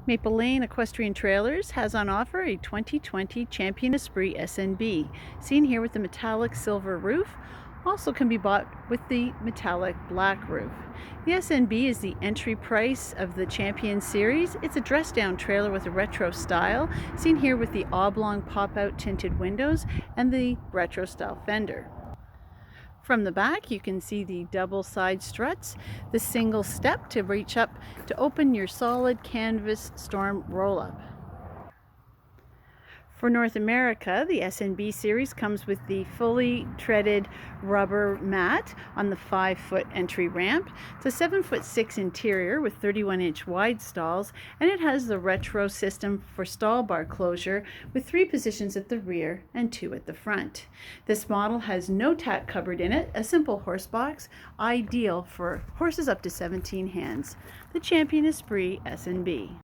Maple Lane Equestrian Trailers has on offer a 2020 Champion Esprit SNB, seen here with the metallic silver roof. Also can be bought with the metallic black roof. The SNB is the entry price of the Champion series. It's a dress-down trailer with a retro style, seen here with the oblong pop-out tinted windows and the retro style fender. From the back, you can see the double side struts, the single step to reach up to open your solid canvas storm roll-up. For North America, the SNB series comes with the fully treaded rubber mat on the 5-foot entry ramp. It's a 7'6" interior with 31-inch wide stalls, and it has the retro system for stall bar closure with 3 positions at the rear and 2 at the front. This model has no tack cupboard in it, a simple horse box, ideal for horses up to 17 hands. The Champion Esprit SNB.